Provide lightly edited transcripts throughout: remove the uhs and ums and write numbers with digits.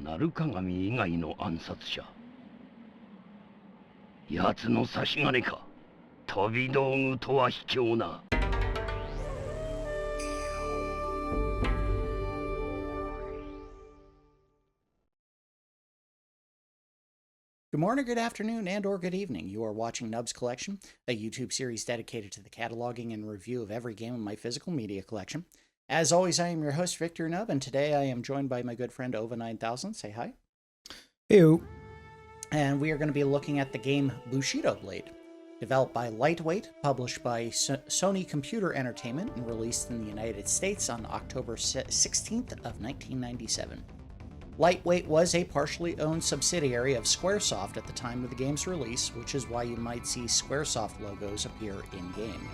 Narukagami 以外の暗殺者。奴の差し金か。飛び道具とは卑怯な。Good morning, good afternoon, and or good evening. You are watching Nub's Collection, a YouTube series dedicated to the cataloging and review of every game in my physical media collection. As always, I am your host, Victor Nub, and today I am joined by my good friend Ova9000. Say hi. Heyo. And we are going to be looking at the game Bushido Blade, developed by Lightweight, published by Sony Computer Entertainment, and released in the United States on October 16th of 1997. Lightweight was a partially owned subsidiary of Squaresoft at the time of the game's release, which is why you might see Squaresoft logos appear in-game.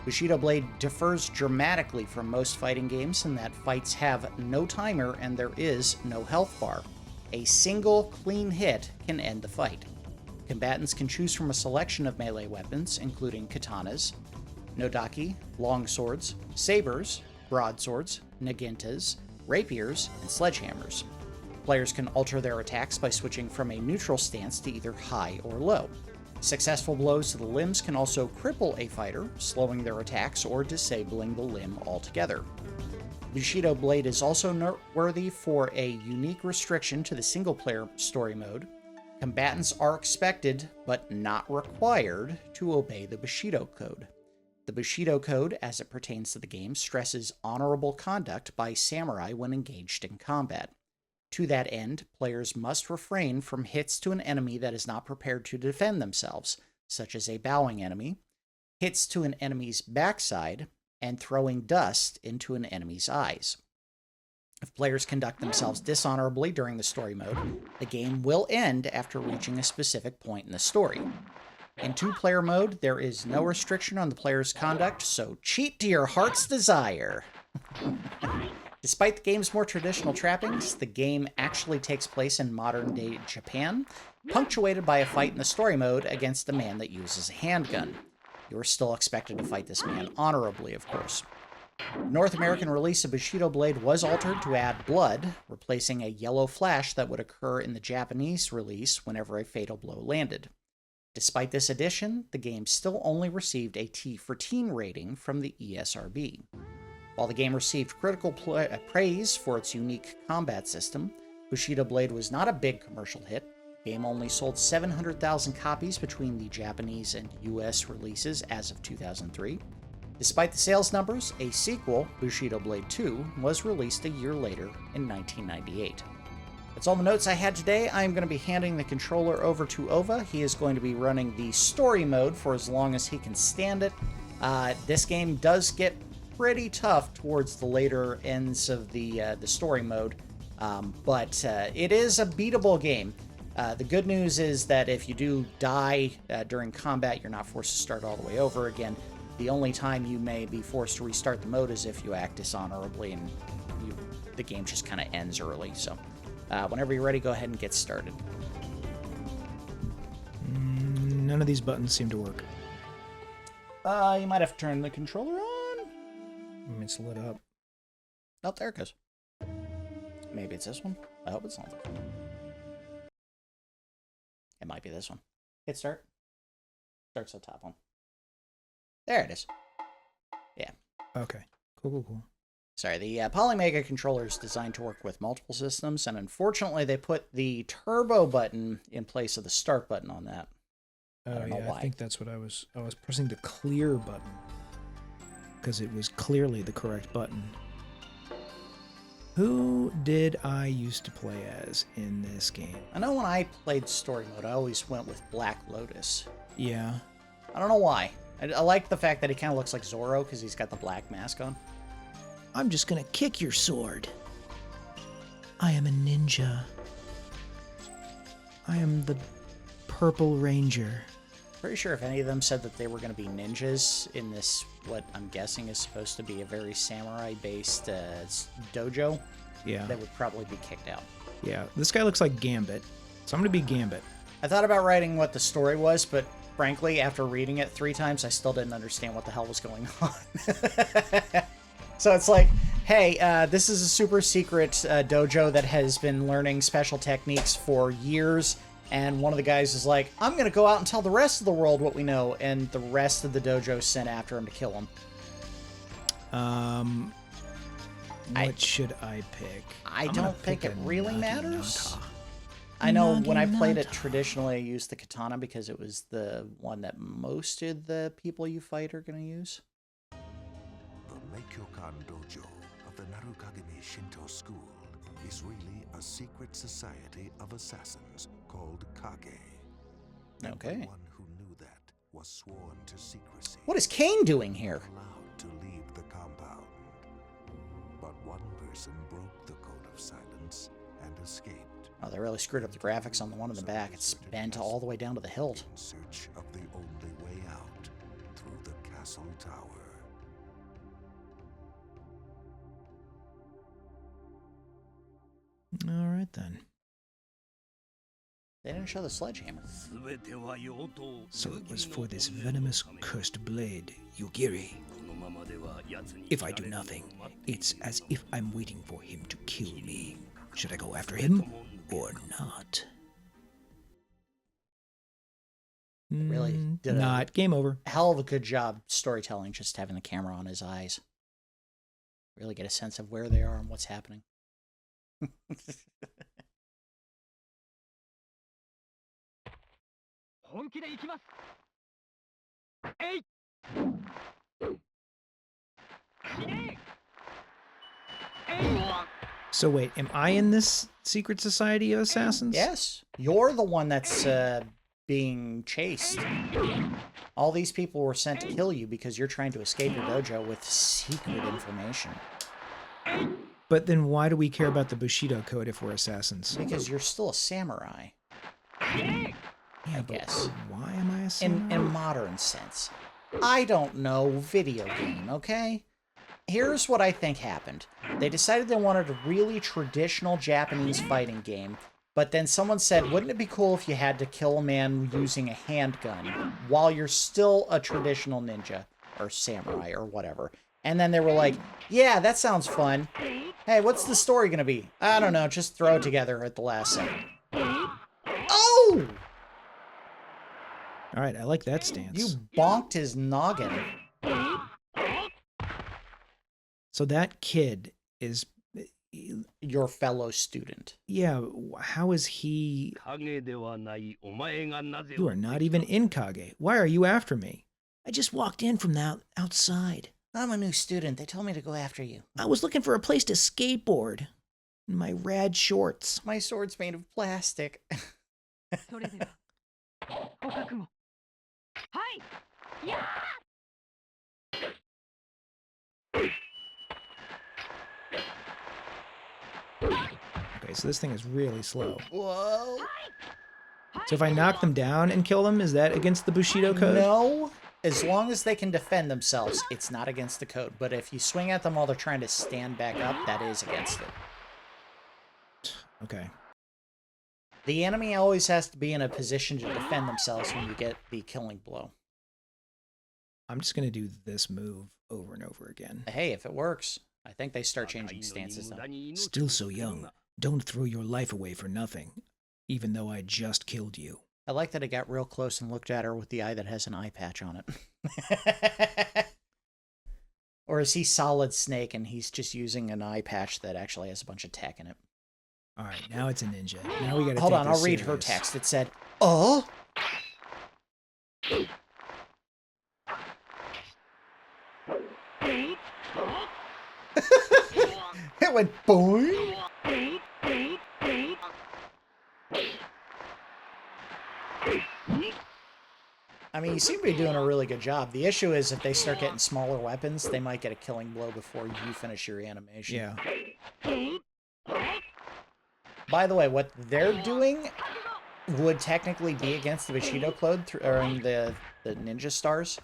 Bushido Blade differs dramatically from most fighting games in that fights have no timer and there is no health bar. A single clean hit can end the fight. Combatants can choose from a selection of melee weapons, including katanas, nodaki, longswords, sabers, broadswords, nagintas, rapiers, and sledgehammers. Players can alter their attacks by switching from a neutral stance to either high or low. Successful blows to the limbs can also cripple a fighter, slowing their attacks or disabling the limb altogether. Bushido Blade is also noteworthy for a unique restriction to the single-player story mode. Combatants are expected, but not required, to obey the Bushido Code. The Bushido Code, as it pertains to the game, stresses honorable conduct by samurai when engaged in combat. To that end, players must refrain from hits to an enemy that is not prepared to defend themselves, such as a bowing enemy, hits to an enemy's backside, and throwing dust into an enemy's eyes. If players conduct themselves dishonorably during the story mode, the game will end after reaching a specific point in the story. In two-player mode, there is no restriction on the player's conduct, so cheat to your heart's desire. Despite the game's more traditional trappings, the game actually takes place in modern-day Japan, punctuated by a fight in the story mode against a man that uses a handgun. You are still expected to fight this man honorably, of course. The North American release of Bushido Blade was altered to add blood, replacing a yellow flash that would occur in the Japanese release whenever a fatal blow landed. Despite this addition, the game still only received a T for teen rating from the ESRB. While the game received critical praise for its unique combat system, Bushido Blade was not a big commercial hit. The game only sold 700,000 copies between the Japanese and US releases as of 2003. Despite the sales numbers, a sequel, Bushido Blade 2, was released a year later in 1998. That's all the notes I had today. I'm going to be handing the controller over to Ova. He is going to be running the story mode for as long as he can stand it. This game does get pretty tough towards the later ends of the story mode, but it is a beatable game. The good news is that if you do die during combat, you're not forced to start all the way over again. The only time you may be forced to restart the mode is if you act dishonorably and the game just kind of ends early. So whenever you're ready, go ahead and get started. None of these buttons seem to work. You might have to turn the controller on. It's lit up. Oh, there it goes. Maybe it's this one. I hope it's not this one. It might be this one. Hit start. Starts the top one. There it is. Yeah. Okay. Cool. Sorry, the Polymega controller is designed to work with multiple systems, and unfortunately they put the turbo button in place of the start button on that. Oh yeah, I think that's what I was pressing the clear button, because it was clearly the correct button. Who did I used to play as in this game? I know when I played story mode, I always went with Black Lotus. Yeah. I don't know why. I like the fact that he kind of looks like Zoro because he's got the black mask on. I'm just gonna kick your sword. I am a ninja. I am the Purple Ranger. Pretty sure if any of them said that they were going to be ninjas in this, what I'm guessing is supposed to be a very samurai-based dojo, yeah, they would probably be kicked out. Yeah, this guy looks like Gambit, so I'm going to be Gambit. I thought about writing what the story was, but frankly, after reading it 3 times, I still didn't understand what the hell was going on. So it's like, hey, this is a super secret dojo that has been learning special techniques for years, and one of the guys is like, I'm going to go out and tell the rest of the world what we know, and the rest of the dojo sent after him to kill him. What should I pick? I don't think it really matters. I know when I played it traditionally, I used the katana because it was the one that most of the people you fight are going to use. The Meikyokan dojo of the Narukagami Shinto school is really a secret society of assassins called Kage. Okay. Everyone who knew that was sworn to secrecy. What is Kane doing here? Allowed to leave the compound. But one person broke the code of silence and escaped. Oh, they really screwed up the graphics on the one in the back. It's bent all the way down to the hilt. In search of the only way out through the castle tower. All right, then. They didn't show the sledgehammer. So it was for this venomous, cursed blade, Yugiri. If I do nothing, it's as if I'm waiting for him to kill me. Should I go after him or not? Really did not. Game over. Hell of a good job storytelling, just having the camera on his eyes. Really get a sense of where they are and what's happening. So wait, am I in this secret society of assassins? Yes. You're the one that's being chased. All these people were sent to kill you because you're trying to escape your dojo with secret information. But then why do we care about the Bushido Code if we're assassins? Because you're still a samurai. I guess. Why am I a samurai? In modern sense. I don't know, video game, okay? Here's what I think happened. They decided they wanted a really traditional Japanese fighting game, but then someone said, wouldn't it be cool if you had to kill a man using a handgun while you're still a traditional ninja or samurai or whatever? And then they were like, yeah, that sounds fun. Hey, what's the story going to be? I don't know, just throw it together at the last second. Oh! All right, I like that stance. You bonked his noggin. So that kid is your fellow student. Yeah, how is he? You are not even in Kage. Why are you after me? I just walked in from the outside. I'm a new student. They told me to go after you. I was looking for a place to skateboard. In my rad shorts. My sword's made of plastic. Okay, so this thing is really slow. Whoa. So if I knock them down and kill them, is that against the Bushido Code? No. As long as they can defend themselves, it's not against the code. But if you swing at them while they're trying to stand back up, that is against it. Okay. The enemy always has to be in a position to defend themselves when you get the killing blow. I'm just going to do this move over and over again. Hey, if it works. I think they start changing stances now. Still so young. Don't throw your life away for nothing, even though I just killed you. I like that I got real close and looked at her with the eye that has an eye patch on it. Or is he Solid Snake and he's just using an eye patch that actually has a bunch of tech in it? All right, now it's a ninja. Now we got to Hold on, I'll read her text. It said, "Oh." It went boing. I mean, you seem to be doing a really good job. The issue is if they start getting smaller weapons, they might get a killing blow before you finish your animation. Yeah. By the way, what they're doing would technically be against the Bushido Code during the ninja stars.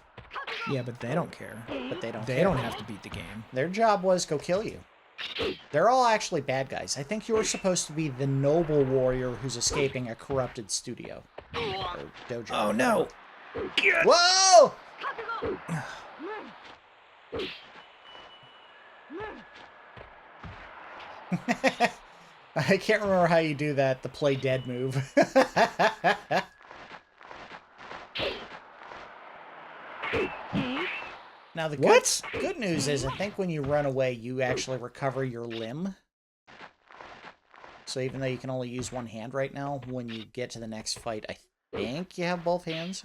Yeah, but they don't care. But they don't They care. don't have to beat the game. Their job was go kill you. They're all actually bad guys. I think you're supposed to be the noble warrior who's escaping a corrupted studio. Or dojo. Oh, no! Whoa! I can't remember how you do that, the play dead move. Now the good news is I think when you run away, you actually recover your limb. So even though you can only use one hand right now, when you get to the next fight, I think you have both hands.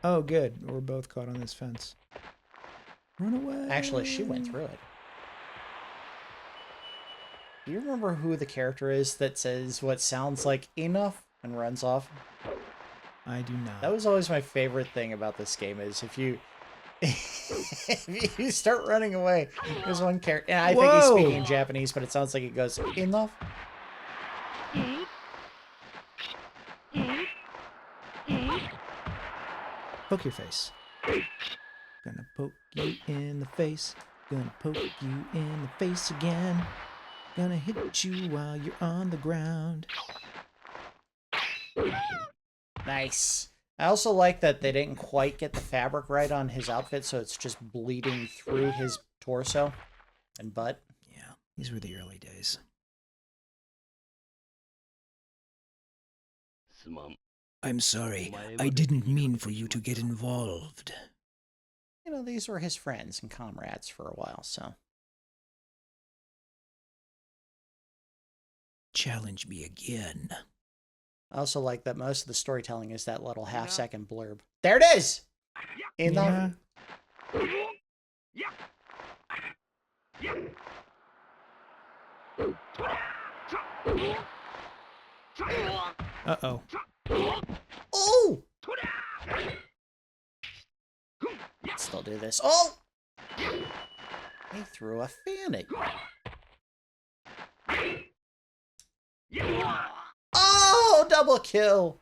Oh, good. We're both caught on this fence. Run away. Actually, she went through it. Do you remember who the character is that says what sounds like enough and runs off? I do not. That was always my favorite thing about this game is if you if you start running away, there's one character, and I think he's speaking in Japanese, but it sounds like he goes, enough. Poke your face. Gonna poke you in the face. Gonna poke you in the face again. Gonna hit you while you're on the ground. Nice. I also like that they didn't quite get the fabric right on his outfit, so it's just bleeding through his torso and butt. Yeah, these were the early days. I'm sorry. I didn't mean for you to get involved. You know, these were his friends and comrades for a while, so. Challenge me again. I also like that most of the storytelling is that little half-second blurb. There it is! Enough. Uh-oh. Oh! Still do this. Oh! He threw a fan at you. Oh, double kill!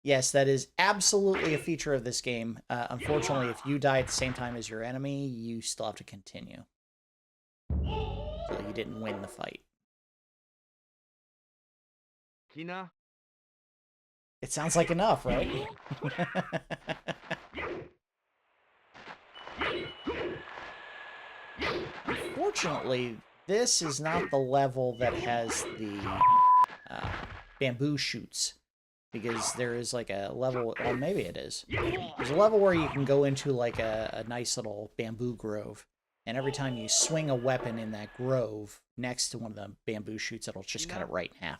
Yes, that is absolutely a feature of this game. Unfortunately, if you die at the same time as your enemy, you still have to continue. So you didn't win the fight. It sounds like enough, right? Unfortunately, this is not the level that has the bamboo shoots, because there is like a level, or maybe it is. There's a level where you can go into like a nice little bamboo grove, and every time you swing a weapon in that grove next to one of the bamboo shoots, it'll just cut it right in half.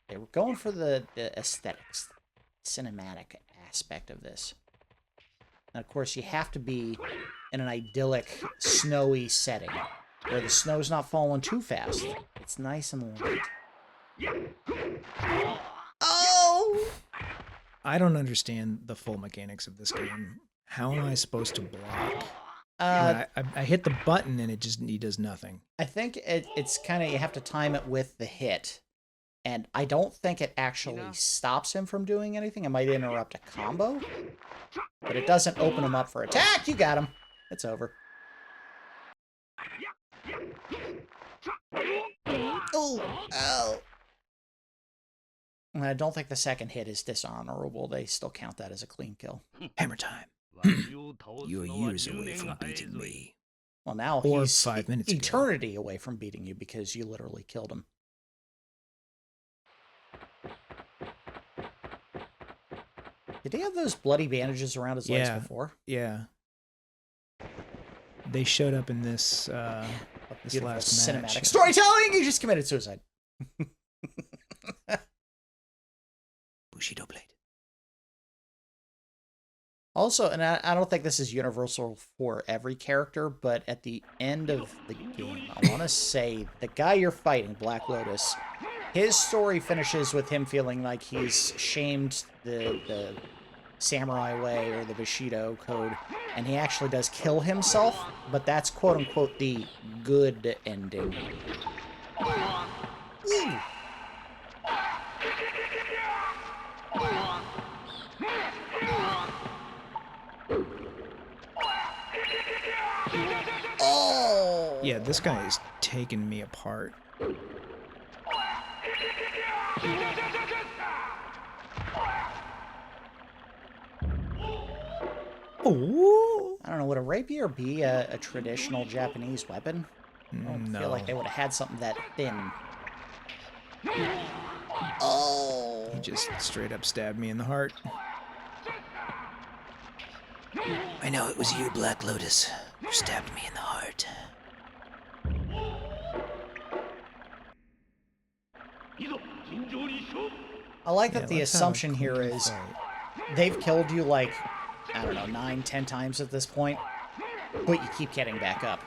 They were going for the aesthetics, cinematic aspect of this. And of course, you have to be in an idyllic, snowy setting, where the snow's not falling too fast. It's nice and light. Oh! I don't understand the full mechanics of this game. How am I supposed to block? I hit the button and he does nothing. I think it's kind of, you have to time it with the hit. And I don't think it actually stops him from doing anything. It might interrupt a combo. But it doesn't open him up for attack. You got him. It's over. Oh, ow. I don't think the second hit is dishonorable. They still count that as a clean kill. Hammer time. You're years away from beating me. Well, now or he's 5 minutes eternity away from beating you because you literally killed him. Did he have those bloody bandages around his legs before? Yeah. They showed up in this this last cinematic match. Storytelling! He just committed suicide. Bushido blade. Also, and I don't think this is universal for every character, but at the end of the game, I want to say the guy you're fighting, Black Lotus, his story finishes with him feeling like he's shamed the samurai way or the Bushido Code, and he actually does kill himself, but that's quote-unquote the good ending. Ooh. Oh! Yeah, this guy is taking me apart. Oh! I don't know, would a rapier be a traditional Japanese weapon? I don't feel like they would have had something that thin. Oh! He just straight up stabbed me in the heart. I know it was you, Black Lotus, who stabbed me in the heart. I like that the assumption here is they've killed you like, I don't know, 9, 10 times at this point, but you keep getting back up.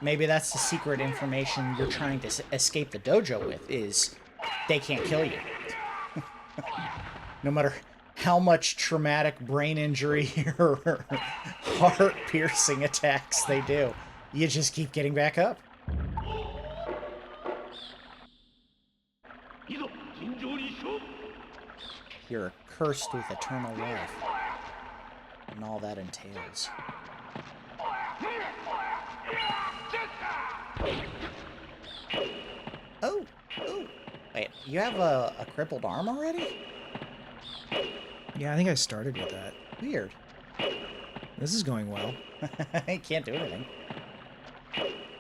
Maybe that's the secret information you're trying to escape the dojo with, is they can't kill you. No matter how much traumatic brain injury or heart-piercing attacks they do, you just keep getting back up. You're cursed with eternal life, and all that entails. Oh, oh. Wait, you have a crippled arm already? Yeah, I think I started with that. Weird. This is going well. I can't do anything.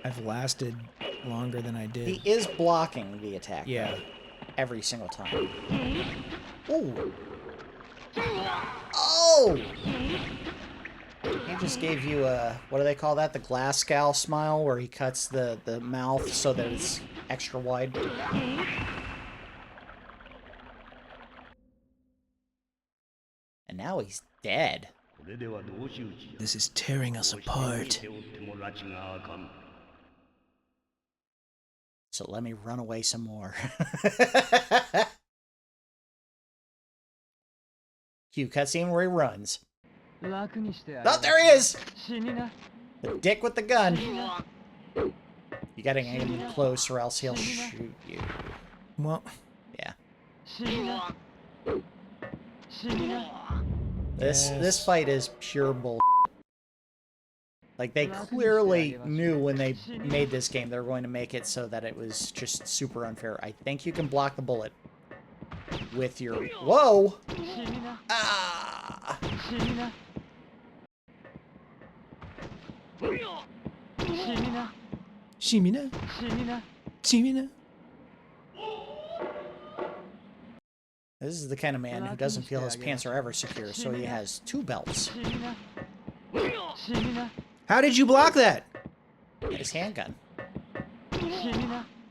I've lasted longer than I did. He is blocking the attack, yeah, though, every single time. Oh! Oh! He just gave you a, what do they call that? The Glasgow smile, where he cuts the mouth so that it's extra wide. And now he's dead. This is tearing us apart. So let me run away some more. Cue cutscene where he runs. Oh, there he is! The dick with the gun. You gotta get him close or else he'll shoot you. Well, yeah. This fight is pure bull. Like, they clearly knew when they made this game they were going to make it so that it was just super unfair. I think you can block the bullet with your... Whoa! Ah! Shimina? Shimina? This is the kind of man who doesn't feel his pants are ever secure, so he has 2 belts. How did you block that? His handgun.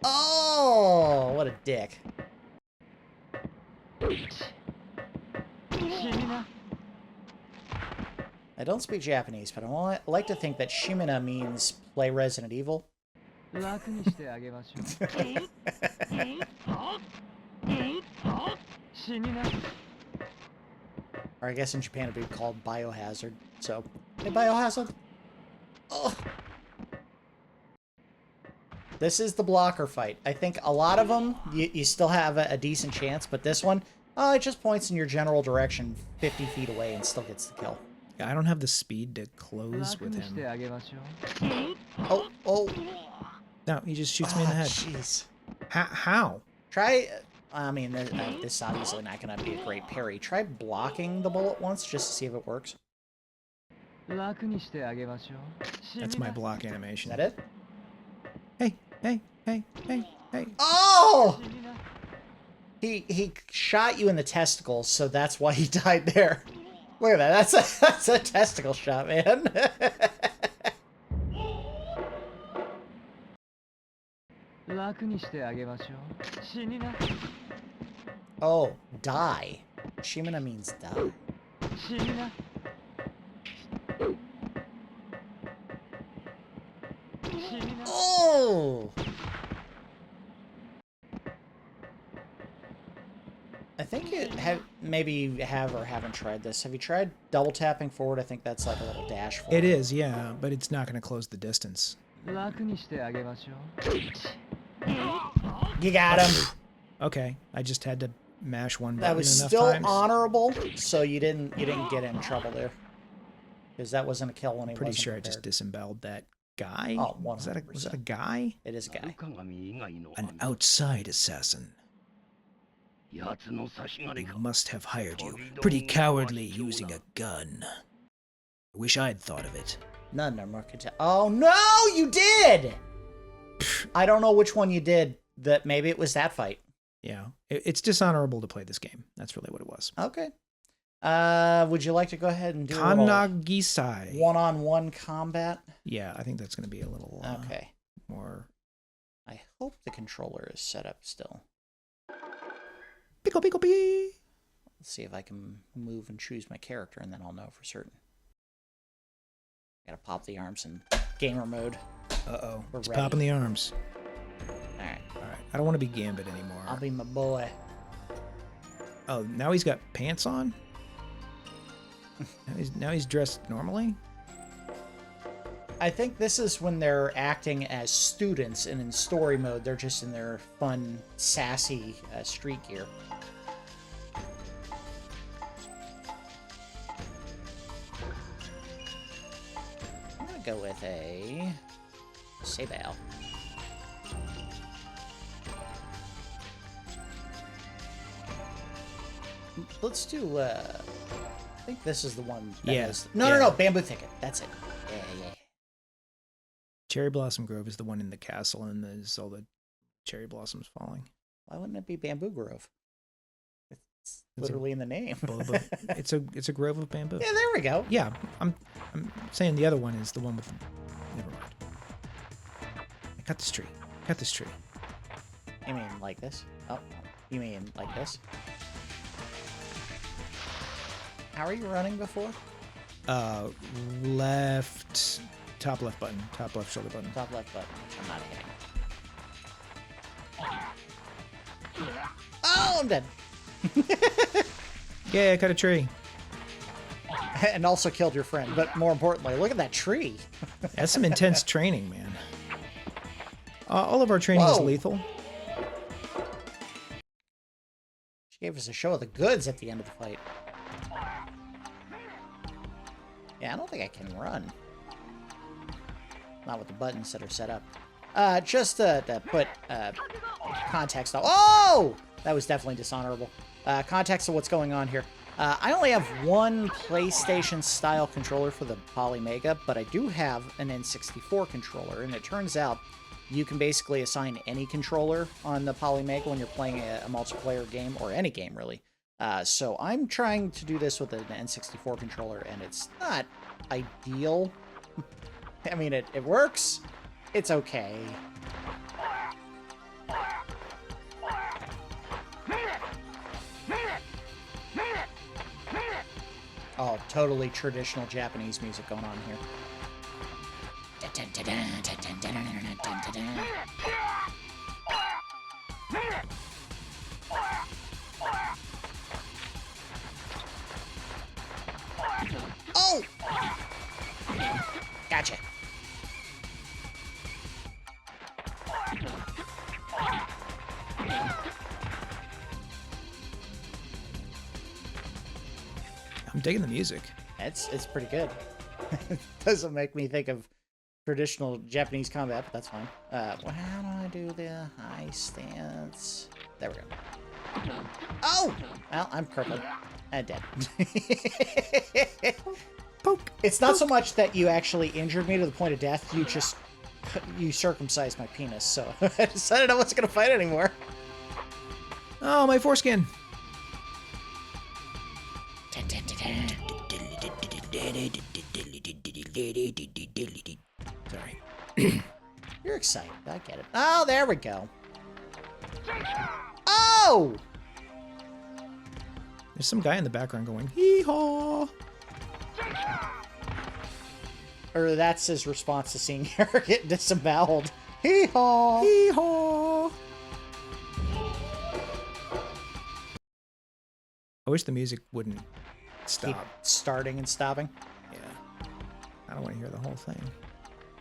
Oh, what a dick. I don't speak Japanese, but I like to think that Shimina means play Resident Evil. Or I guess in Japan it would be called Biohazard. So, hey, Biohazard. Oh. This is the blocker fight. I think a lot of them, you still have a decent chance, but this one, it just points in your general direction 50 feet away and still gets the kill. Yeah, I don't have the speed to close with him. Oh, oh. No, he just shoots me in the head. Jeez. How? Try, I mean, this is obviously not going to be a great parry. Try blocking the bullet once just to see if it works. That's my block animation. Is that it? Hey, hey, hey, hey, hey. Oh! He shot you in the testicles, so that's why he died there. Look at that. That's a testicle shot, man. Oh, die. Shimina means die. Oh! I think maybe you have or haven't tried this. Have you tried double tapping forward? I think that's like a little dash forward. It is, yeah, but it's not going to close the distance. You got him. Okay, I just had to mash one button That was enough still times. honorable, so you didn't get in trouble there. Because that wasn't a kill when he Pretty wasn't sure prepared. I just disemboweled that guy. Oh, was that 100%. a guy? It is a guy. An outside assassin. He must have hired you. Pretty cowardly using a gun. Wish I'd thought of it. None are more Oh no, you did! I don't know which one you did. That maybe it was that fight. Yeah, it's dishonorable to play this game. That's really what it was. Okay. Would you like to go ahead and do Kanagisai. One-on-one combat? Yeah, I think that's going to be a little okay. More. I hope the controller is set up still. Pickle, pickle, pee. Let's see if I can move and choose my character, and then I'll know for certain. Gotta pop the arms in gamer mode. Uh-oh. We're It's ready. popping the arms. Alright. Alright. I don't want to be Gambit anymore. I'll be my boy. Oh, now he's got pants on? now he's dressed normally? I think this is when they're acting as students, and in story mode, they're just in their fun, sassy street gear. I'm gonna go with a seeped. Let's do, I think this is the one that is... No, Bamboo Thicket. That's it. Yeah. Cherry Blossom Grove is the one in the castle, and there's all the cherry blossoms falling. Why wouldn't it be Bamboo Grove? It's literally in the name. It's a grove of bamboo. Yeah, there we go. Yeah, I'm saying the other one is the one with... Never mind. I cut this tree. Cut this tree. You mean like this? Oh, you mean like this? How are you running before? Left... Top left button. Top left shoulder button. Top left button, which I'm not hitting. Oh, I'm dead. Yeah, I cut a tree. And also killed your friend. But more importantly, look at that tree. That's some intense training, man. All of our training is lethal. She gave us a show of the goods at the end of the fight. Yeah, I don't think I can run. Not with the buttons that are set up. Just to put context on... Oh! That was definitely dishonorable. Context of what's going on here. I only have one PlayStation-style controller for the Polymega, but I do have an N64 controller, and it turns out you can basically assign any controller on the Polymega when you're playing a multiplayer game, or any game, really. So I'm trying to do this with an N64 controller, and it's not ideal. I mean, it works. It's okay. Oh, totally traditional Japanese music going on here. Oh! Gotcha. I'm digging the music. It's pretty good. It doesn't make me think of traditional Japanese combat, but that's fine. Well, how do I do the high stance? There we go. Oh! Well, I'm crippled. And dead. Poke. It's not so much that you actually injured me to the point of death, you circumcised my penis, so I decided I wasn't going to fight anymore. Oh, my foreskin. Sorry. You're excited. I get it. Oh, there we go. Oh! There's some guy in the background going, hee-haw. Or that's his response to seeing her get disemboweled. Hee-haw! Hee-haw. I wish the music wouldn't stop. Keep starting and stopping. Yeah. I don't want to hear the whole thing.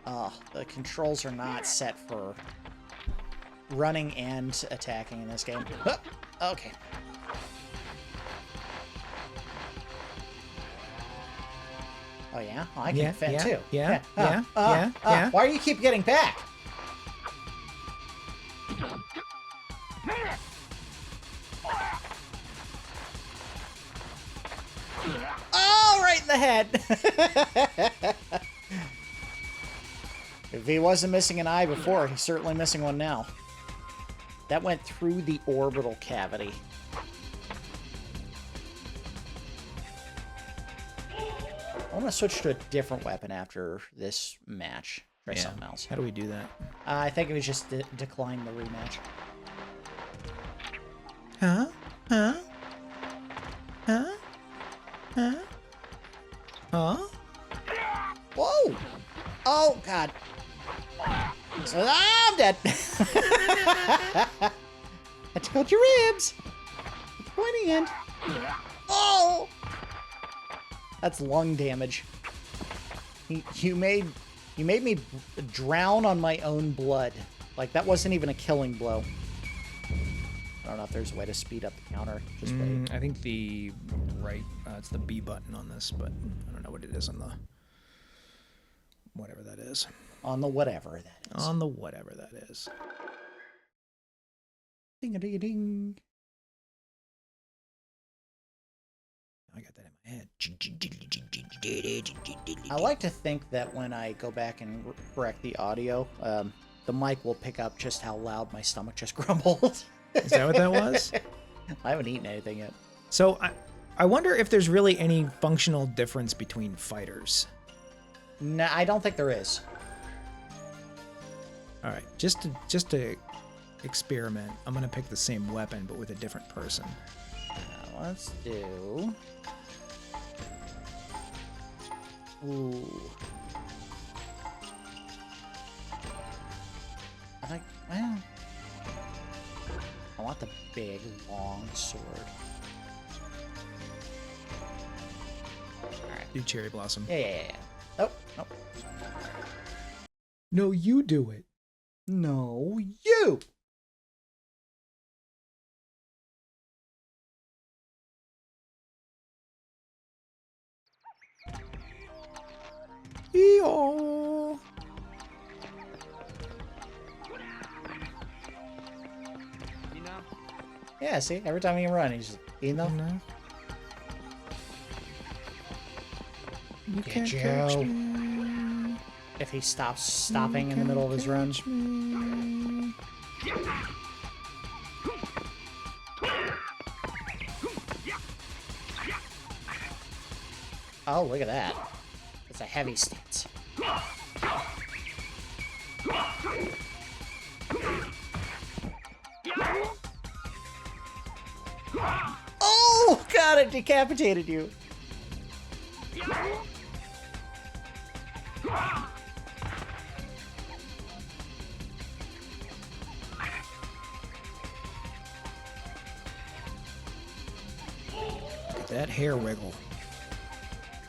Oh, the controls are not set for running and attacking in this game. Oh, okay. Oh, yeah? Oh, I can defend, too. Yeah. Why do you keep getting back? Oh, right in in the head. If he wasn't missing an eye before, he's certainly missing one now. That went through the orbital cavity. I want to switch to a different weapon after this match. Try something else. How do we do that? I think it was just decline the rematch. Huh? Huh? Huh? Huh? Huh? Whoa! Oh, God. So, I'm dead. I tickled your ribs. With the pointy end. Oh! That's lung damage. You made me drown on my own blood. Like, that wasn't even a killing blow. I don't know if there's a way to speed up the counter. Just wait. I think the right, it's the B button on this, but I don't know what it is on the whatever that is. On the whatever that is. On the whatever that is. Ding-a-ding-a-ding. I got that in my head. I like to think that when I go back and correct the audio, the mic will pick up just how loud my stomach just grumbled. Is that what that was? I haven't eaten anything yet. So I wonder if there's really any functional difference between fighters. No, I don't think there is. All right, just to experiment, I'm gonna pick the same weapon but with a different person. Now let's do. Ooh. I think. Well. I want the big, long sword. Alright. Do Cherry Blossom. Yeah. Oh, no. No, you do it. No, you! Eeyore. Yeah, see? Every time you run, he's just, enough. You can't Joe. catch me. If he stops stopping in the middle of his run. Me. Oh, look at that. It's a heavy stance. Oh, God, it decapitated you. Look at that hair wiggle.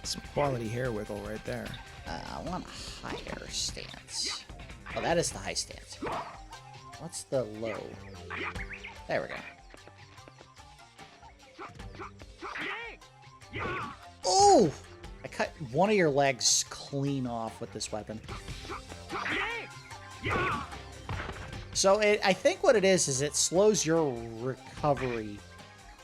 Some quality hair wiggle right there. I want a higher stance. Oh, that is the high stance. What's the low? There we go. Oh! I cut one of your legs clean off with this weapon. So I think what it is it slows your recovery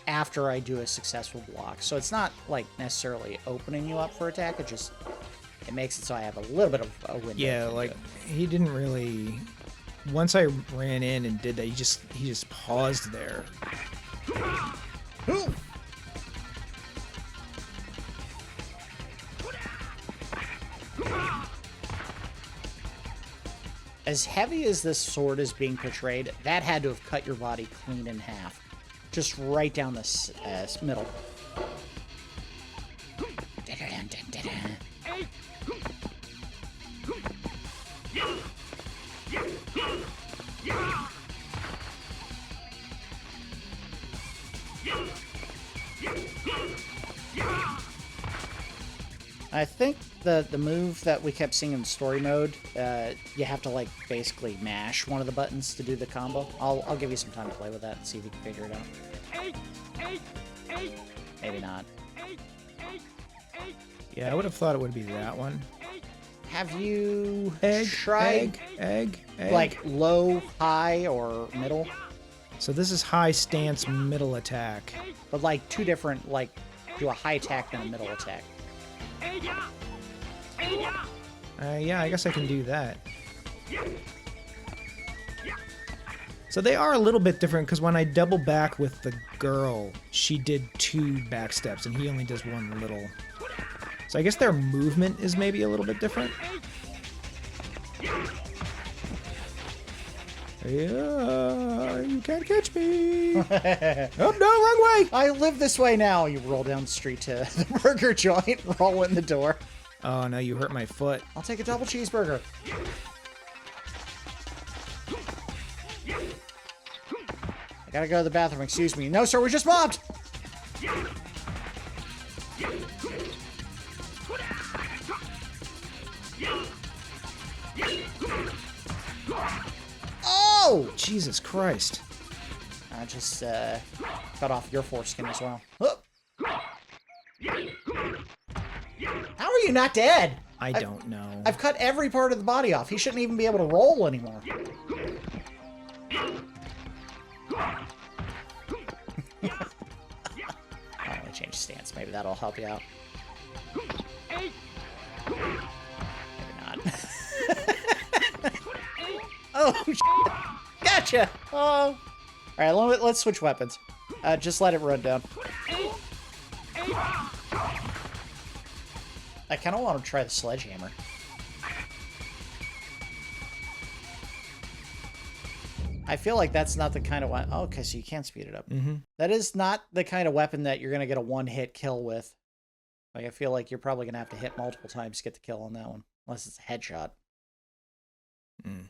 after I do a successful block. So it's not like necessarily opening you up for attack. It makes it so I have a little bit of a window. Yeah, like he didn't really. Once I ran in and did that, he just paused there. Ooh. As heavy as this sword is being portrayed, that had to have cut your body clean in half. Just right down the middle. I think the move that we kept seeing in story mode, you have to like basically mash one of the buttons to do the combo. I'll give you some time to play with that and see if you can figure it out. Maybe not. Yeah, I would have thought it would be that one. Have you tried egg, like low, high, or middle? So this is high stance, middle attack. But like two different, like do a high attack then a middle attack. Yeah, I guess I can do that. So they are a little bit different, because when I double back with the girl, she did 2 back steps, and he only does 1 little. So I guess their movement is maybe a little bit different. Yeah, you can't catch me. Oh, no, wrong way. I live this way now. You roll down the street to the burger joint, roll in the door. Oh, no, you hurt my foot. I'll take a double cheeseburger. I gotta go to the bathroom, excuse me. No, sir, we're just mobbed! Oh! Jesus Christ. I just cut off your foreskin as well. Oh. How are you not dead? I don't know. I've cut every part of the body off. He shouldn't even be able to roll anymore. I'm gonna change stance. Maybe that'll help you out. Maybe not. Oh, shit. Gotcha! Oh. Alright, let's switch weapons. Just let it run down. I kind of want to try the sledgehammer. I feel like that's not the kind of weapon. Oh, okay, so you can speed it up. Mm-hmm. That is not the kind of weapon that you're going to get a one-hit kill with. Like, I feel like you're probably going to have to hit multiple times to get the kill on that one. Unless it's a headshot. Mm.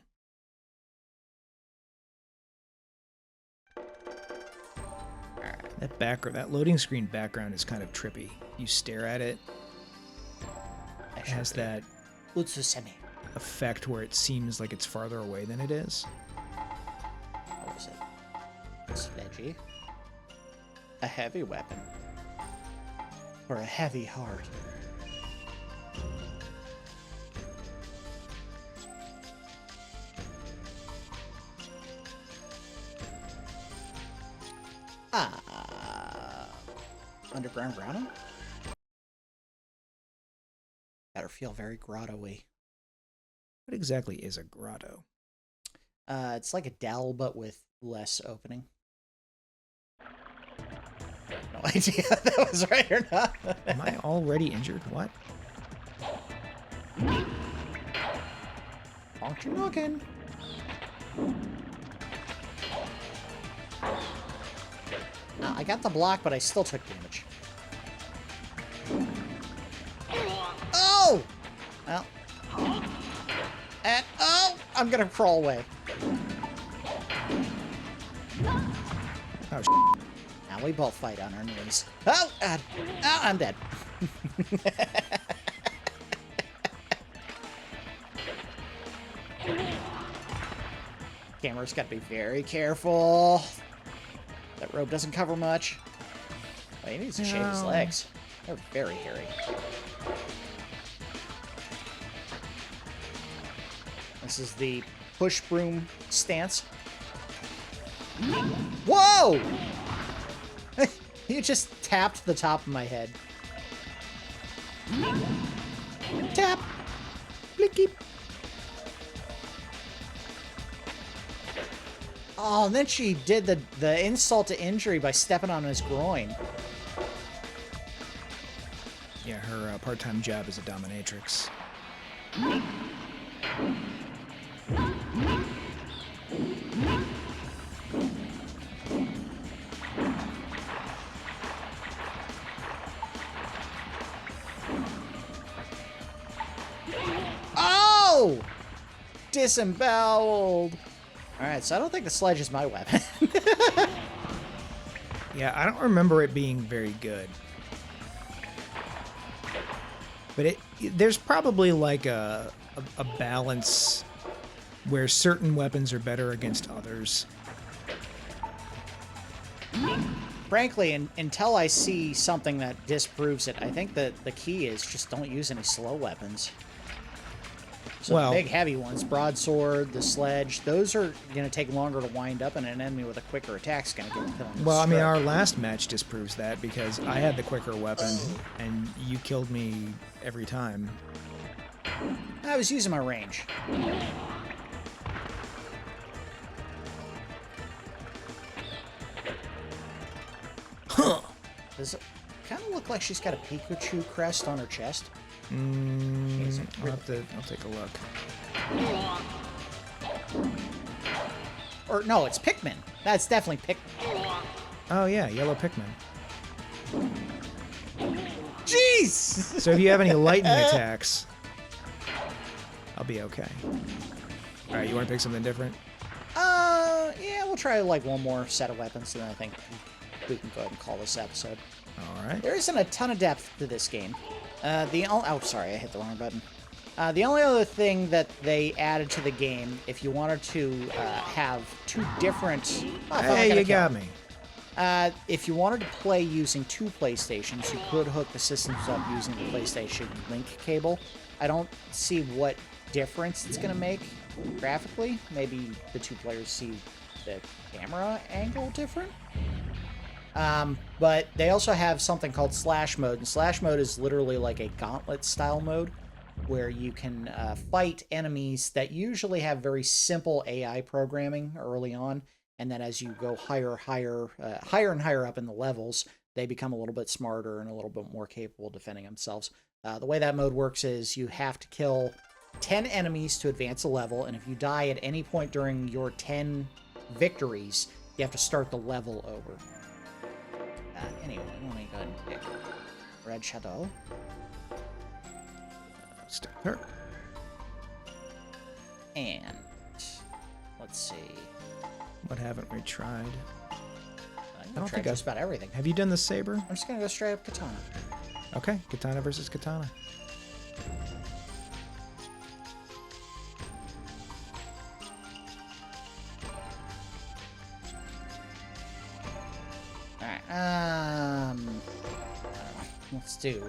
That loading screen background is kind of trippy. You stare at it. It has that Utsusemi. effect where it seems like it's farther away than it is. What was it? Sledgy. A heavy weapon. Or a heavy heart. Underground grotto? Better feel very grotto-y. What exactly is a grotto? It's like a dell, but with less opening. No idea if that was right or not. Am I already injured? What? Function knocking. No, I got the block, but I still took damage. Oh! Well. And, oh! I'm gonna crawl away. Oh, Now we both fight on our knees. Oh, God. Oh, I'm dead. Camera's gotta be very careful. That robe doesn't cover much. Oh, he needs to shave his legs. They're very hairy. This is the push broom stance. Whoa! You just tapped the top of my head. Tap! Blicky! Oh, and then she did the insult to injury by stepping on his groin. yeah, her part-time job is a dominatrix. Oh! Disemboweled. Alright, so I don't think the sledge is my weapon. Yeah, I don't remember it being very good. But there's probably like a balance where certain weapons are better against others. Frankly, until I see something that disproves it, I think that the key is just don't use any slow weapons. So Well, the big heavy ones, broadsword, the sledge, those are going to take longer to wind up, and an enemy with a quicker attack is going to get a killing. well, I mean, stroke. our last match disproves that because I had the quicker weapon and you killed me every time. I was using my range. Huh. Does it kind of look like she's got a Pikachu crest on her chest? I'll take a look. Or no, it's Pikmin. That's definitely Pikmin. Oh yeah, yellow Pikmin. Jeez! So if you have any lightning attacks, I'll be okay. All right, you want to pick something different? Yeah, we'll try like one more set of weapons, and then I think we can go ahead and call this episode. All right. There isn't a ton of depth to this game. Oh, sorry, I hit the wrong button. The only other thing that they added to the game, if you wanted to have two different... Oh, Hey, you got me. If you wanted to play using two PlayStations, you could hook the systems up using the PlayStation Link cable. I don't see what difference it's going to make graphically. Maybe the two players see the camera angle different. But they also have something called Slash Mode, and Slash Mode is literally like a gauntlet-style mode where you can fight enemies that usually have very simple AI programming early on, and then as you go higher and higher up in the levels, they become a little bit smarter and a little bit more capable of defending themselves. The way that mode works is you have to kill 10 enemies to advance a level, and if you die at any point during your 10 victories, you have to start the level over. Anyway, let me go ahead and pick Red Shadow. Stick her. And let's see. What haven't we tried? I don't think just about everything. Have you done the saber? I'm just gonna go straight up katana. Okay, katana versus katana. Alright, let's do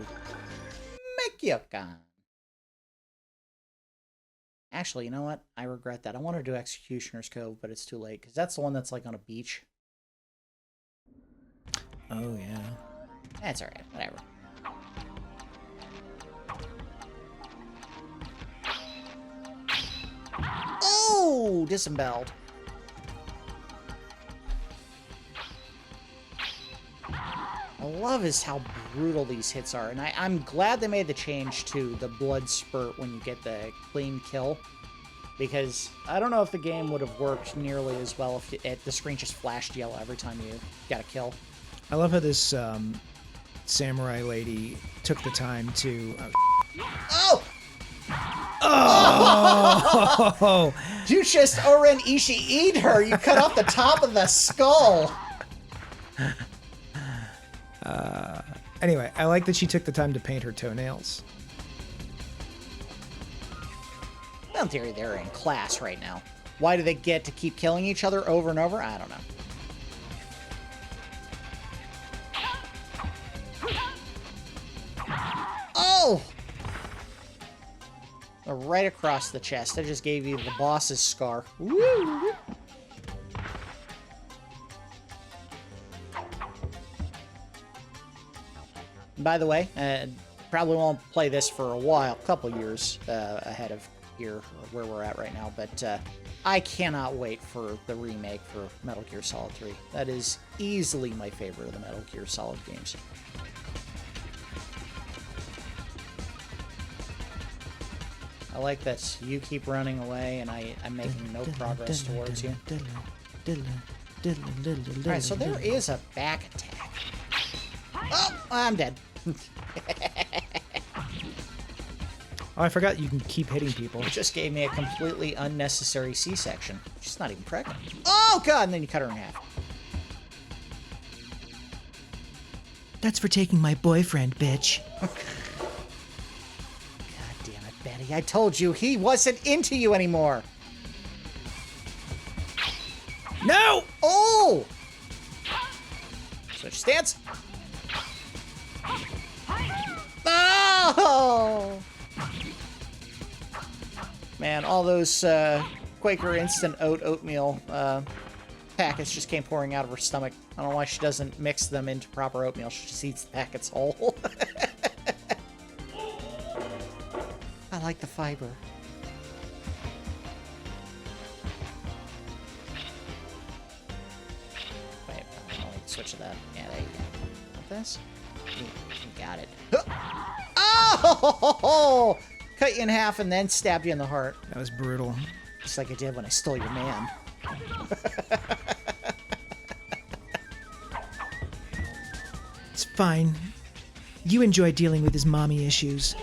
Meikyokan. Actually, you know what? I regret that. I wanted to do Executioner's Cove, but it's too late, because that's the one that's like on a beach. Oh, yeah. That's alright, whatever. Oh! Disemboweled. I love is how brutal these hits are, and I'm glad they made the change to the blood spurt when you get the clean kill, because I don't know if the game would have worked nearly as well if the screen just flashed yellow every time you got a kill. I love how this samurai lady took the time to... Oh! Oh! You just Oren Ishii-ed her! You cut off the top of the skull! Anyway, I like that she took the time to paint her toenails. Well, in theory, they're in class right now. Why do they get to keep killing each other over and over? I don't know. Oh! Right across the chest. I just gave you the boss's scar. Woo! By the way, probably won't play this for a while, a couple years ahead of here, where we're at right now, but I cannot wait for the remake for Metal Gear Solid 3. That is easily my favorite of the Metal Gear Solid games. I like that you keep running away and I'm making no progress towards you. Alright, so there is a back attack. Oh, I'm dead. Oh, I forgot you can keep hitting people. It just gave me a completely unnecessary C-section. She's not even pregnant. Oh, God! And then you cut her in half. That's for taking my boyfriend, bitch. God damn it, Betty. I told you, he wasn't into you anymore. No! Oh! Switch stance. Oh! Man, all those Quaker instant oatmeal packets just came pouring out of her stomach. I don't know why she doesn't mix them into proper oatmeal. She just eats the packets whole. I like the fiber. Wait, I'll switch to that. Yeah, there you go. Like this? You got it. Oh! Cut you in half and then stabbed you in the heart. That was brutal. Just like I did when I stole your man. It's fine. You enjoy dealing with his mommy issues.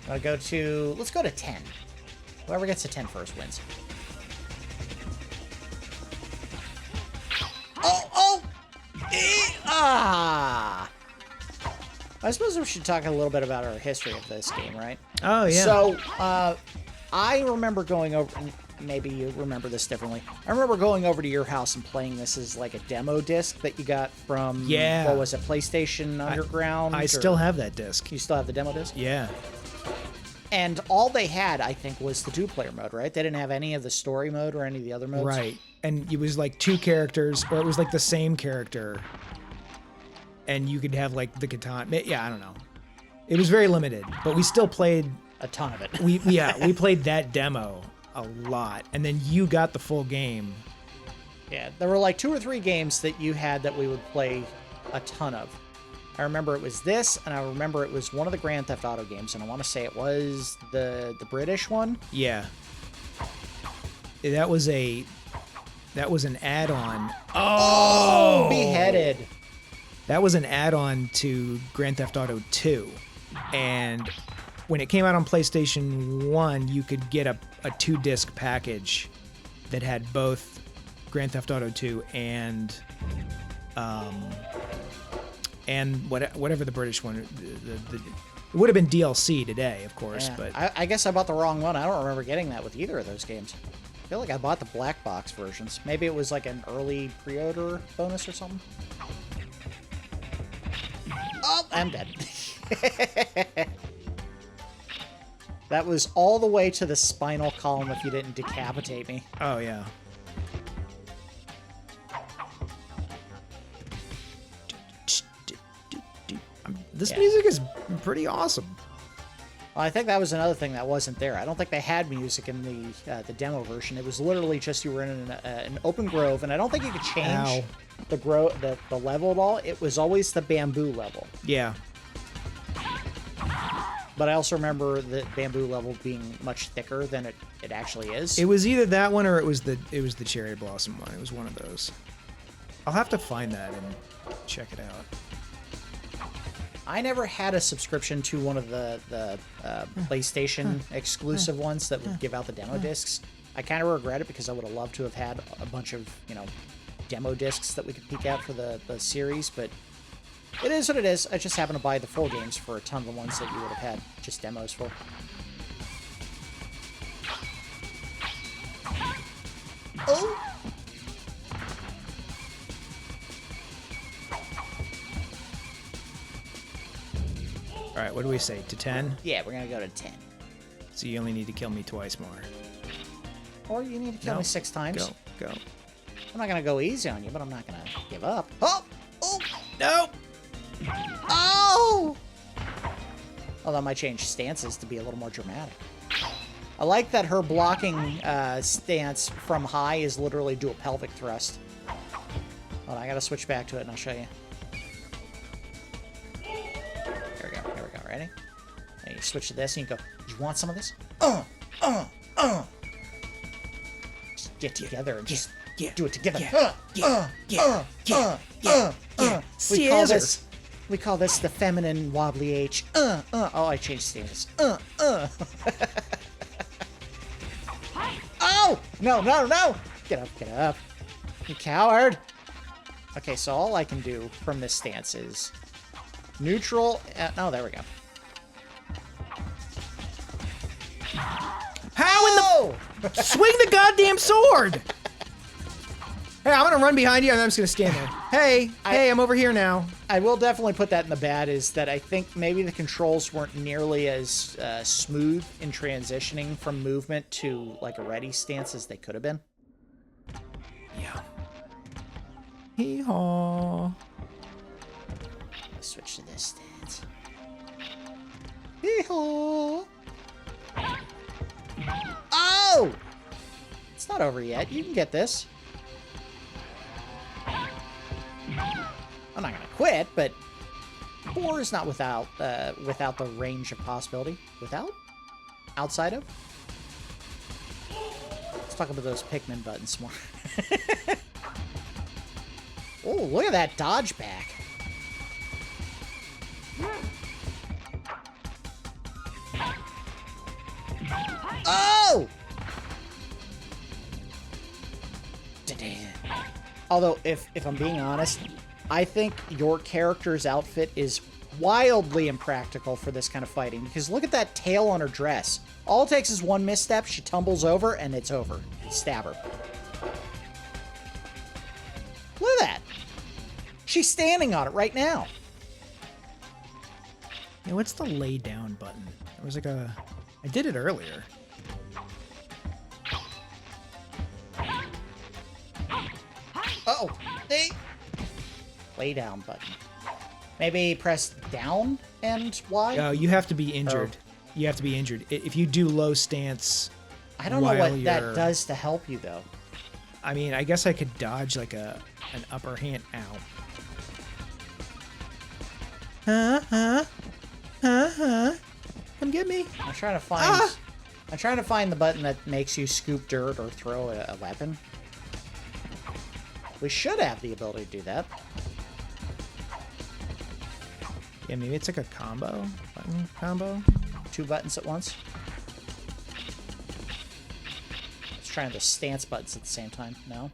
Let's go to 10. Whoever gets to 10 first wins. Oh! Ah! I suppose we should talk a little bit about our history of this game, right? Oh, yeah. So, I remember going over, and maybe you remember this differently. I remember going over to your house and playing this as like a demo disc that you got from, what was it, PlayStation Underground? I still have that disc. You still have the demo disc? Yeah. And all they had, I think, was the two-player mode, right? They didn't have any of the story mode or any of the other modes? Right. And it was like 2 characters, or it was like the same character. And you could have like the katana. Yeah, I don't know. It was very limited, but we still played a ton of it. we played that demo a lot, and then you got the full game. Yeah, there were like 2 or 3 games that you had that we would play a ton of. I remember it was this, and I remember it was one of the Grand Theft Auto games, and I want to say it was the British one. Yeah. That was an add-on. Oh, beheaded. That was an add-on to Grand Theft Auto 2. And when it came out on PlayStation 1, you could get a 2-disc package that had both Grand Theft Auto 2 and whatever the British one. It would have been DLC today, of course. Yeah, but I guess I bought the wrong one. I don't remember getting that with either of those games. I feel like I bought the black box versions. Maybe it was like an early pre-order bonus or something. Oh, I'm dead. That was all the way to the spinal column if you didn't decapitate me. Oh, yeah. This music is pretty awesome. Well, I think that was another thing that wasn't there. I don't think they had music in the demo version. It was literally just you were in an open grove, and I don't think you could change the level at all. It was always the bamboo level. Yeah. But I also remember the bamboo level being much thicker than it actually is. It was either that one or it was the cherry blossom one. It was one of those. I'll have to find that and check it out. I never had a subscription to one of the PlayStation exclusive ones that would give out the demo discs. I kind of regret it because I would have loved to have had a bunch of, demo discs that we could peek out for the series, but it is what it is. I just happen to buy the full games for a ton of the ones that you would have had just demos for. Oh! All right, what do we say? To 10? Yeah, we're going to go to 10. So you only need to kill me twice more. Or you need to kill me 6 times. Go. I'm not going to go easy on you, but I'm not going to give up. Oh! Oh! No! Oh! Although I might change stances to be a little more dramatic. I like that her blocking stance from high is literally do a pelvic thrust. Hold on, I gotta switch back to it and I'll show you. Here we go. Ready? And you switch to this and you go, you want some of this? Just get together and just do it together. We call this the feminine wobbly H. Oh, I changed stance. Oh! No! Get up. You coward. Okay, so all I can do from this stance is neutral. Oh, there we go. How in the... Swing the goddamn sword! Hey, I'm gonna run behind you and I'm just gonna stand there. Hey, I'm over here now. I will definitely put that in the bad, is that I think maybe the controls weren't nearly as smooth in transitioning from movement to like a ready stance as they could have been. Yeah. Hee-haw. Let's switch to this stance. Hee-haw. Oh! It's not over yet. You can get this. I'm not gonna quit, but 4 is not without the range of possibility. Without? Outside of? Let's talk about those Pikmin buttons more. Oh, look at that dodge back. Oh! Although, if I'm being honest, I think your character's outfit is wildly impractical for this kind of fighting, because look at that tail on her dress. All it takes is one misstep, she tumbles over, and it's over. Stab her. Look at that. She's standing on it right now. Yeah, what's the lay down button? There was like a... I did it earlier. Uh-oh. Hey. Lay down button. Maybe press down and Y? Oh, you have to be injured. You have to be injured. If you do low stance... I don't know what that does to help you, though. I mean, I guess I could dodge like an upper hand. Ow. Come get me. I'm trying to find... I'm trying to find the button that makes you scoop dirt or throw a weapon. We should have the ability to do that. Yeah, maybe it's like a combo. Button combo. 2 buttons at once. Let's try the stance buttons at the same time. No?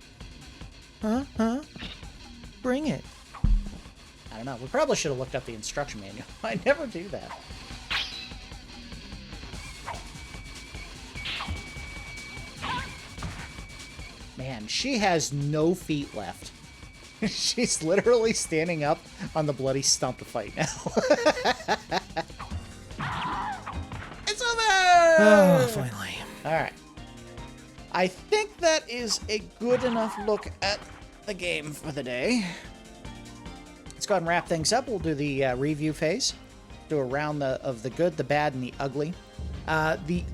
Bring it. I don't know. We probably should have looked up the instruction manual. I never do that. Man, she has no feet left. She's literally standing up on the bloody stump to fight now. It's over! Oh, finally. Alright. I think that is a good enough look at the game for the day. Let's go ahead and wrap things up. We'll do the review phase. Do a round of the good, the bad, and the ugly. The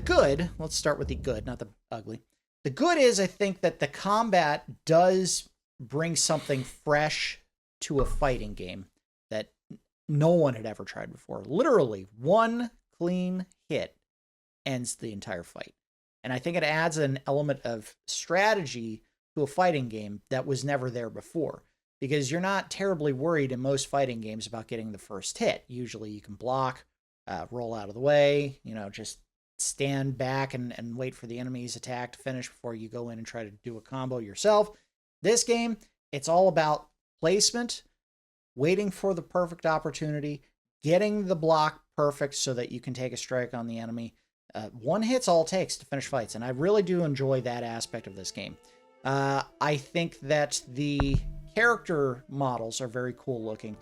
good, let's start with the good, not the ugly. The good is, I think, that the combat does bring something fresh to a fighting game that no one had ever tried before. Literally, one clean hit ends the entire fight. And I think it adds an element of strategy to a fighting game that was never there before. Because you're not terribly worried in most fighting games about getting the first hit. Usually you can block, roll out of the way, just stand back and wait for the enemy's attack to finish before you go in and try to do a combo yourself. This game, it's all about placement, waiting for the perfect opportunity, getting the block perfect so that you can take a strike on the enemy. One hit's all it takes to finish fights, and I really do enjoy that aspect of this game. I think that the character models are very cool looking.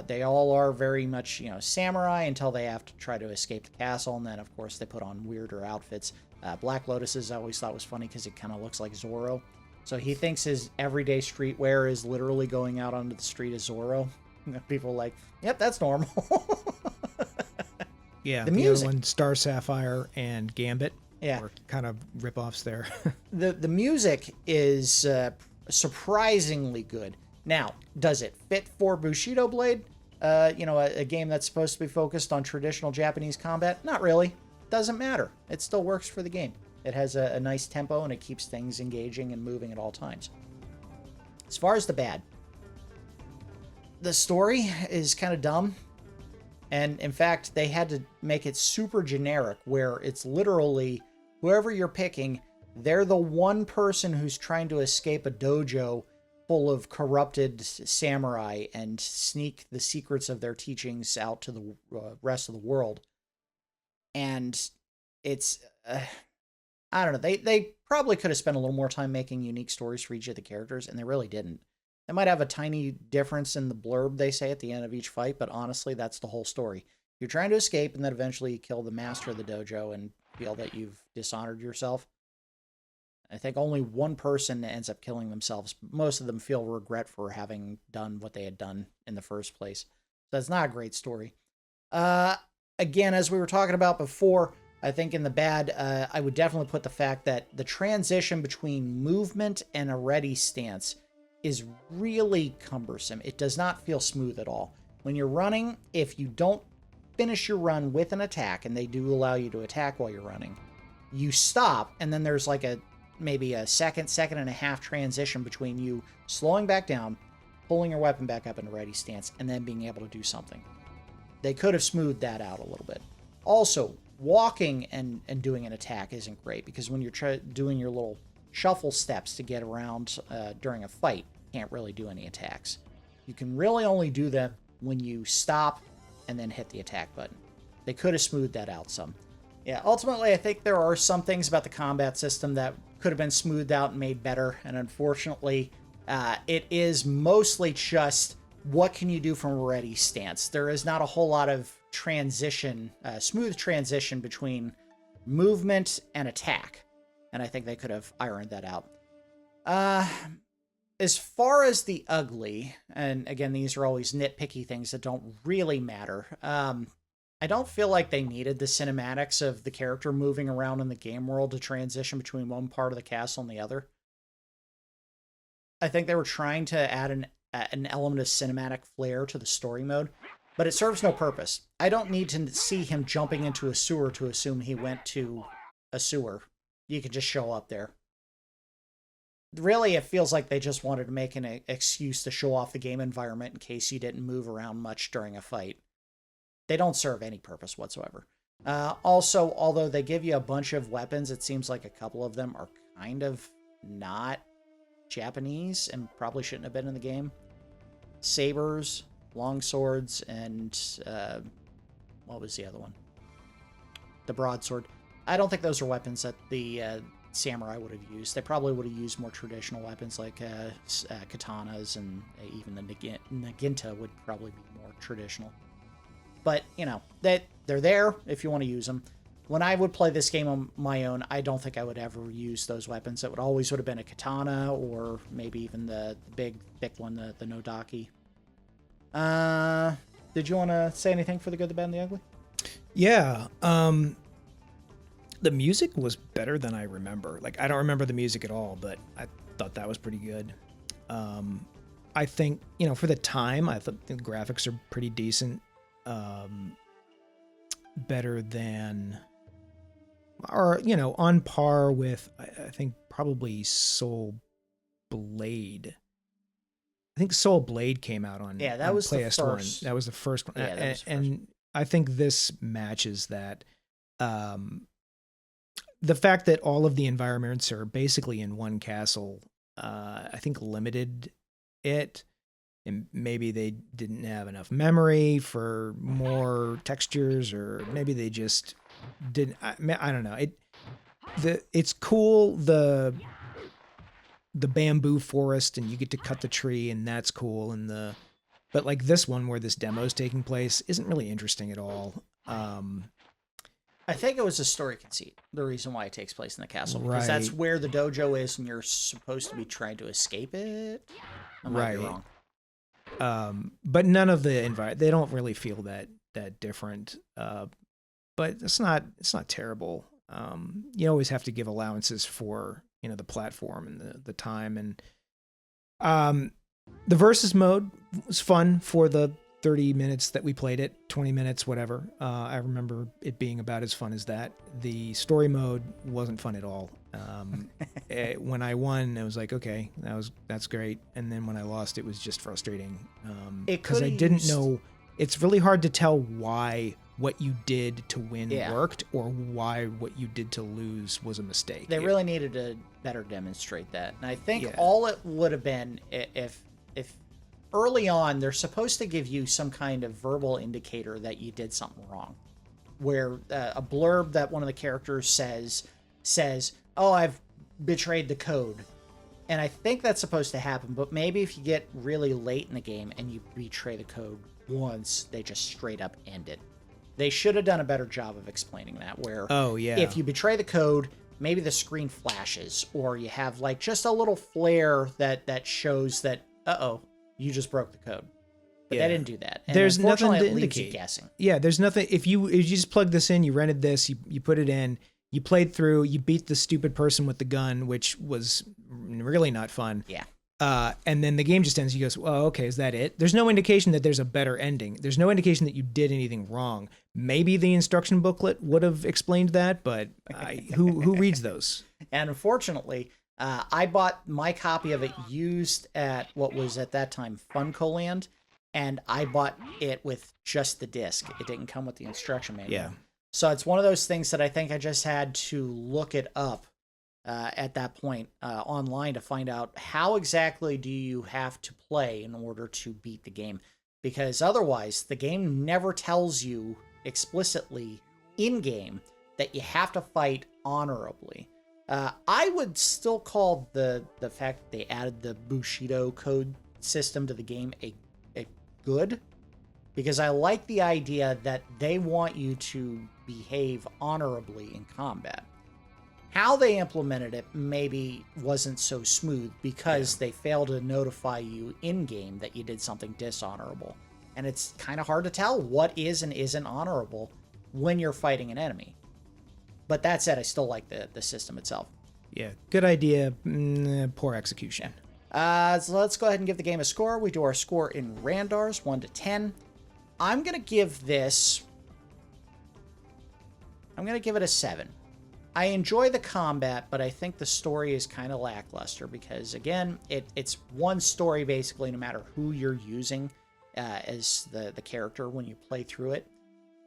They all are very much, samurai until they have to try to escape the castle, and then, of course, they put on weirder outfits. Black Lotus's I always thought was funny because it kind of looks like Zoro. So he thinks his everyday streetwear is literally going out onto the street as Zoro. People are like, yep, that's normal. Yeah, the the music. other one, Star Sapphire and Gambit. Yeah. Were kind of rip-offs there. The music is surprisingly good. Now, does it fit for Bushido Blade? A game that's supposed to be focused on traditional Japanese combat? Not really. Doesn't matter. It still works for the game. It has a nice tempo, and it keeps things engaging and moving at all times. As far as the bad, the story is kind of dumb. And, in fact, they had to make it super generic, where it's literally whoever you're picking, they're the one person who's trying to escape a dojo full of corrupted samurai and sneak the secrets of their teachings out to the rest of the world. And it's I don't know. They probably could have spent a little more time making unique stories for each of the characters, and they really didn't. They might have a tiny difference in the blurb they say at the end of each fight, but honestly, that's the whole story. You're trying to escape, and then eventually you kill the master of the dojo and feel that you've dishonored yourself. I think only one person ends up killing themselves. Most of them feel regret for having done what they had done in the first place. So it's not a great story. Again, as we were talking about before, I think in the bad, I would definitely put the fact that the transition between movement and a ready stance is really cumbersome. It does not feel smooth at all. When you're running, if you don't finish your run with an attack, and they do allow you to attack while you're running, you stop, and then there's like maybe a second and a half transition between you slowing back down, pulling your weapon back up in a ready stance, and then being able to do something. They could have smoothed that out a little bit. Also, walking and doing an attack isn't great, because when you're doing your little shuffle steps to get around during a fight, you can't really do any attacks. You can really only do them when you stop and then hit the attack button. They could have smoothed that out some. Yeah, ultimately, I think there are some things about the combat system that could have been smoothed out and made better, and unfortunately, it is mostly just what can you do from a ready stance. There is not a whole lot of smooth transition between movement and attack, and I think they could have ironed that out. As far as the ugly, and again, these are always nitpicky things that don't really matter, I don't feel like they needed the cinematics of the character moving around in the game world to transition between one part of the castle and the other. I think they were trying to add an element of cinematic flair to the story mode, but it serves no purpose. I don't need to see him jumping into a sewer to assume he went to a sewer. You can just show up there. Really, it feels like they just wanted to make an excuse to show off the game environment in case you didn't move around much during a fight. They don't serve any purpose whatsoever. Also, although they give you a bunch of weapons, it seems like a couple of them are kind of not Japanese and probably shouldn't have been in the game. Sabers, long swords, and what was the other one? The broadsword. I don't think those are weapons that the samurai would have used. They probably would have used more traditional weapons like katanas, and even the naginta would probably be more traditional. But, you know, they're there if you want to use them. When I would play this game on my own, I don't think I would ever use those weapons. It would have been a katana, or maybe even the big, thick one, the nodaki. Did you want to say anything for the good, the bad, and the ugly? Yeah. The music was better than I remember. Like, I don't remember the music at all, but I thought that was pretty good. I think, for the time, I thought the graphics are pretty decent. Better than, or, on par with, I think, probably Soul Blade. I think Soul Blade came out on that was the PS1. first. That was the first one. Yeah, that was the first and I think this matches that. The fact that all of the environments are basically in one castle, I think limited it. And maybe they didn't have enough memory for more textures, or maybe they just didn't. I don't know. It's cool, the bamboo forest, and you get to cut the tree, and that's cool. But like this one where this demo is taking place isn't really interesting at all. I think it was a story conceit, the reason why it takes place in the castle, because that's where the dojo is, and you're supposed to be trying to escape it. I might be wrong. But none of the they don't really feel that different. But it's not terrible. You always have to give allowances for, the platform and the time, and the versus mode was fun for the 30 minutes that we played it, 20 minutes, whatever. I remember it being about as fun as that. The story mode wasn't fun at all. When I won, I was like, okay, that's great. And then when I lost, it was just frustrating. Because I didn't know. It's really hard to tell why what you did to win worked, or why what you did to lose was a mistake. They really needed to better demonstrate that. And I think all it would have been if early on, they're supposed to give you some kind of verbal indicator that you did something wrong, where a blurb that one of the characters says says, oh, I've betrayed the code. And I think that's supposed to happen, but maybe if you get really late in the game and you betray the code once, they just straight up end it. They should have done a better job of explaining that, where if you betray the code, maybe the screen flashes, or you have like just a little flare that shows that, you just broke the code. But they didn't do that. And there's nothing to it leaves indicate. you guessing. Yeah, there's nothing. If you just plug this in, you rented this, you put it in, you played through, you beat the stupid person with the gun, which was really not fun. Yeah. And then the game just ends. You go, well, okay, is that it? There's no indication that there's a better ending. There's no indication that you did anything wrong. Maybe the instruction booklet would have explained that, but who reads those? And unfortunately, I bought my copy of it used at what was at that time Funcoland, and I bought it with just the disc. It didn't come with the instruction manual. Yeah. So it's one of those things that I think I just had to look it up at that point online to find out how exactly do you have to play in order to beat the game. Because otherwise, the game never tells you explicitly in-game that you have to fight honorably. I would still call the fact that they added the Bushido Code system to the game a good, because I like the idea that they want you to behave honorably in combat. How they implemented it maybe wasn't so smooth because they failed to notify you in-game that you did something dishonorable. And it's kind of hard to tell what is and isn't honorable when you're fighting an enemy. But that said, I still like the system itself. Yeah, good idea, poor execution. So let's go ahead and give the game a score. We do our score in Randars, 1 to 10. I'm going to give this... I'm going to give it a 7. I enjoy the combat, but I think the story is kind of lackluster because, again, it's one story basically no matter who you're using as the character when you play through it.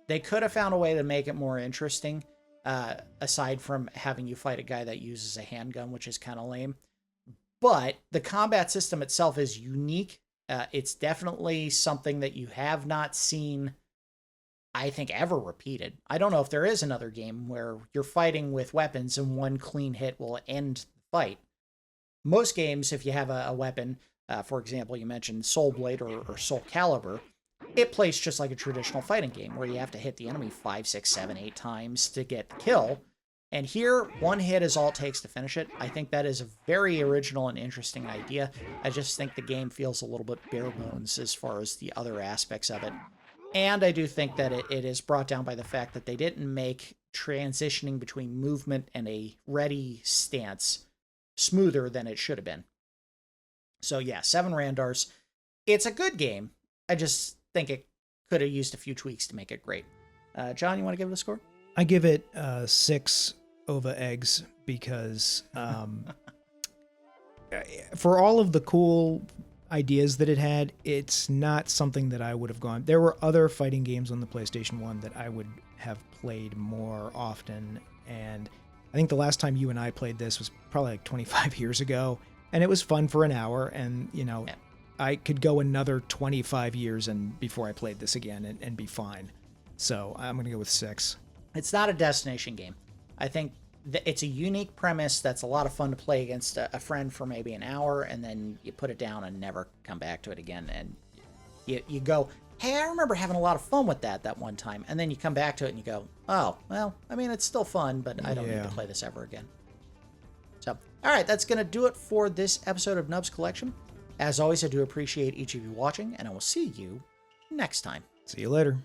They could have found a way to make it more interesting, aside from having you fight a guy that uses a handgun, which is kind of lame. But the combat system itself is unique. It's definitely something that you have not seen, I think, ever repeated. I don't know if there is another game where you're fighting with weapons and one clean hit will end the fight. Most games, if you have a weapon, for example, you mentioned Soul Blade or Soul Calibur, it plays just like a traditional fighting game where you have to hit the enemy 5, 6, 7, 8 times to get the kill. And here, one hit is all it takes to finish it. I think that is a very original and interesting idea. I just think the game feels a little bit bare bones as far as the other aspects of it. And I do think that it is brought down by the fact that they didn't make transitioning between movement and a ready stance smoother than it should have been. So yeah, 7 Randars. It's a good game. I just think it could have used a few tweaks to make it great. John, you want to give it a score? I give it 6 over eggs because for all of the cool ideas that it had, it's not something that I would have gone. There were other fighting games on the PlayStation 1 that I would have played more often, and I think the last time you and I played this was probably like 25 years ago, and it was fun for an hour, and I could go another 25 years and before I played this again and be fine. So I'm going to go with 6. It's not a destination game. I think it's a unique premise that's a lot of fun to play against a friend for maybe an hour, and then you put it down and never come back to it again. And you go, hey, I remember having a lot of fun with that one time. And then you come back to it and you go, oh, well, I mean, it's still fun, but I don't need to play this ever again. So, all right, that's going to do it for this episode of Nubs Collection. As always, I do appreciate each of you watching, and I will see you next time. See you later.